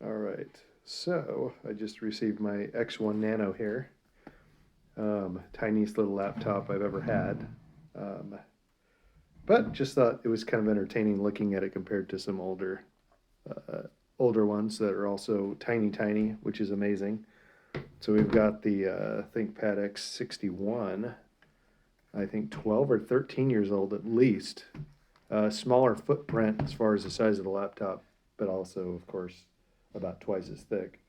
All right, so I just received my X1 Nano here. Tiniest little laptop I've ever had. But just thought it was kind of entertaining looking at it compared to some older ones that are also tiny, which is amazing. So we've got the ThinkPad X61, I think 12 or 13 years old at least. Smaller footprint as far as the size of the laptop, but also, of course, about twice as thick.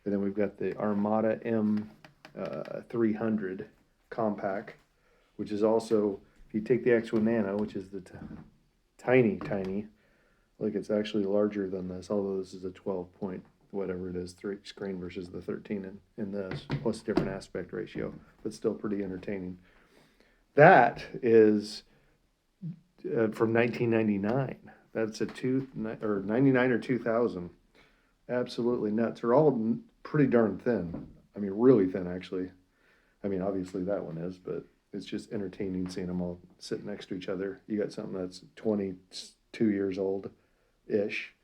And then we've got the Armada M300 Compaq, which is also, if you take the X1 Nano, which is the tiny, like it's actually larger than this, although this is a 12 point, whatever it is, 3 screen versus the 13 in this, plus different aspect ratio, but still pretty entertaining. That is from 1999. That's a 99 or 2000. Absolutely nuts. They're all pretty darn thin. I mean, really thin, actually. I mean, obviously that one is, but it's just entertaining seeing them all sitting next to each other. You got something that's 22 years old-ish.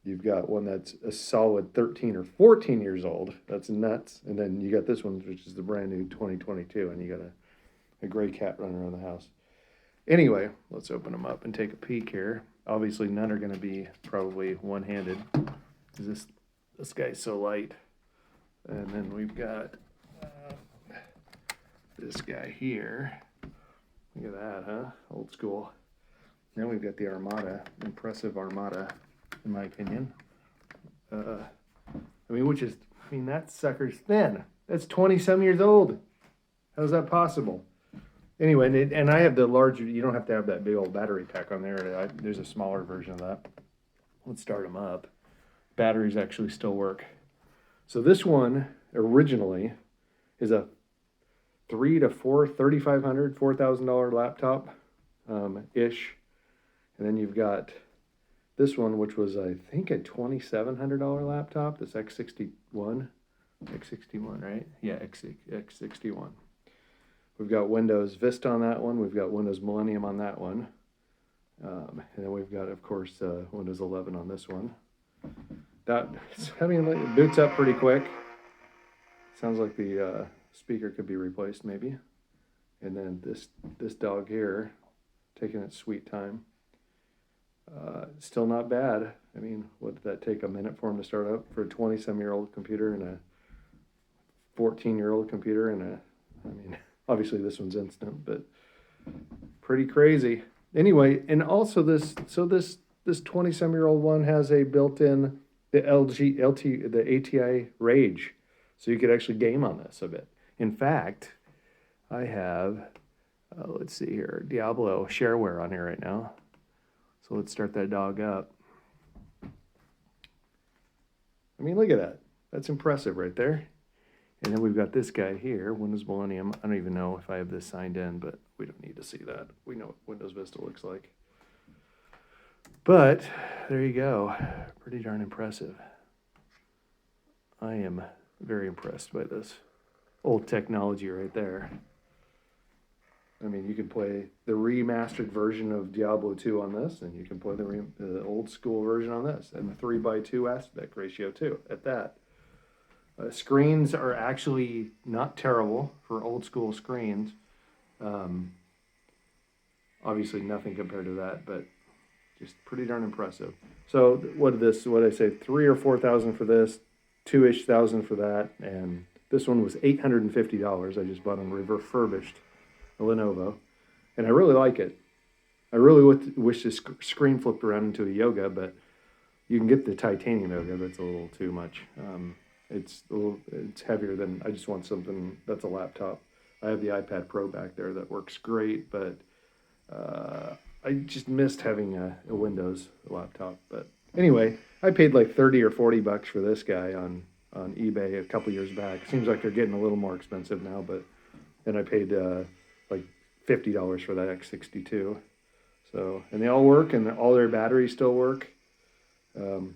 You've got one that's a solid 13 or 14 years old. That's nuts. And then you got this one, which is the brand new 2022, and you got a gray cat running around the house. Anyway, let's open them up and take a peek here. Obviously, none are going to be probably one-handed, because this guy's so light. And then we've got this guy here. Look at that, huh? Old school. Now we've got the Armada, impressive Armada, in my opinion. That sucker's thin. That's 20-some years old. How's that possible? Anyway, and I have the larger, you don't have to have that big old battery pack on there. There's a smaller version of that. Let's start them up. Batteries actually still work. So this one originally is a $3,500, $4,000 laptop ish. And then you've got this one, which was, I think, a $2,700 laptop. This x61, right? Yeah, x61. We've got Windows Vista on that one. We've got Windows Millennium on that one. And then we've got, of course, Windows 11 on this one. It boots up pretty quick. Sounds like the speaker could be replaced, maybe. And then this dog here, taking its sweet time. Still not bad. I mean, what did that take, a minute for him to start up? For a 20-some-year-old computer and a 14-year-old computer obviously this one's instant, but pretty crazy. Anyway, and also this 20-some-year-old one has a built-in, the ATI Rage. So you could actually game on this a bit. In fact, I have, let's see here, Diablo shareware on here right now. So let's start that dog up. I mean, look at that. That's impressive right there. And then we've got this guy here, Windows Millennium. I don't even know if I have this signed in, but we don't need to see that. We know what Windows Vista looks like. But there you go. Pretty darn impressive. I am very impressed by this old technology right there. I mean, you can play the remastered version of Diablo 2 on this, and you can play the old school version on this, and the 3:2 aspect ratio too, at that. Screens are actually not terrible for old school screens. Obviously nothing compared to that, but just pretty darn impressive. So what did I say, 3,000 or 4,000 for this, 2-ish thousand for that, and this one was $850. I just bought them refurbished, a Lenovo, and I really like it. I really wish this screen flipped around into a Yoga, but you can get the titanium Yoga. That's a little too much. It's heavier than, I just want something that's a laptop. I have the iPad Pro back there that works great, but I just missed having a Windows laptop. But anyway, I paid like 30 or 40 bucks for this guy on eBay a couple years back. Seems like they're getting a little more expensive now, but then I paid like $50 for that X62. So, and they all work, and all their batteries still work.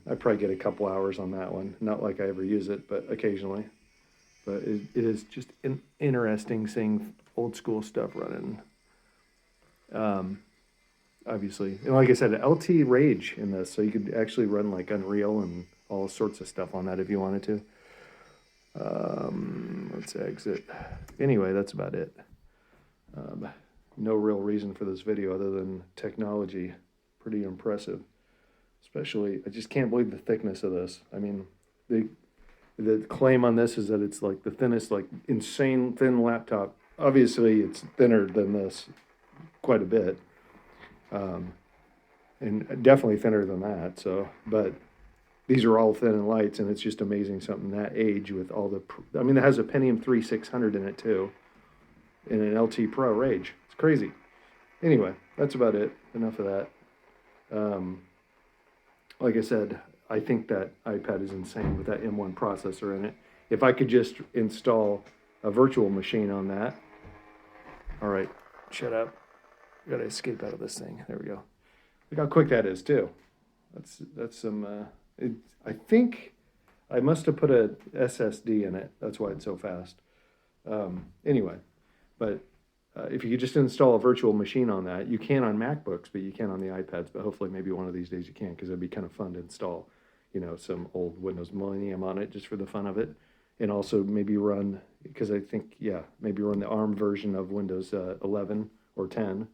I probably get a couple hours on that one. Not like I ever use it, but occasionally. But it is just interesting seeing old school stuff running. Obviously, and like I said, LT Rage in this, so you could actually run like Unreal and all sorts of stuff on that if you wanted to. Let's exit. Anyway, that's about it. No real reason for this video other than technology. Pretty impressive. Especially, I just can't believe the thickness of this. I mean, the claim on this is that it's like the thinnest, like insane thin laptop. Obviously, it's thinner than this quite a bit. And definitely thinner than that. So, but these are all thin and lights, and it's just amazing something that age with all the, I mean, it has a Pentium 3 600 in it too, in an LT Pro range. It's crazy. Anyway, that's about it. Enough of that. Like I said, I think that iPad is insane with that M1 processor in it. If I could just install a virtual machine on that. All right, shut up. I gotta escape out of this thing. There we go. Look how quick that is too. That's some. I think I must have put a SSD in it. That's why it's so fast. Anyway, but if you could just install a virtual machine on that, you can on MacBooks, but you can't on the iPads. But hopefully, maybe one of these days you can, because it'd be kind of fun to install, you know, some old Windows Millennium on it just for the fun of it, and also maybe run, because I think, yeah, maybe run the ARM version of Windows 11 or 10,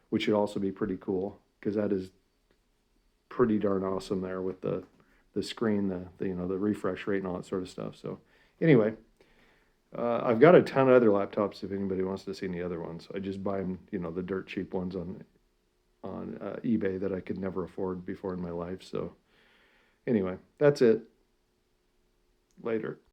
which would also be pretty cool, because that is pretty darn awesome there with the screen, the you know, the refresh rate and all that sort of stuff. So anyway, I've got a ton of other laptops if anybody wants to see any other ones. I just buy them, you know, the dirt cheap ones on eBay that I could never afford before in my life. So anyway, that's it. Later.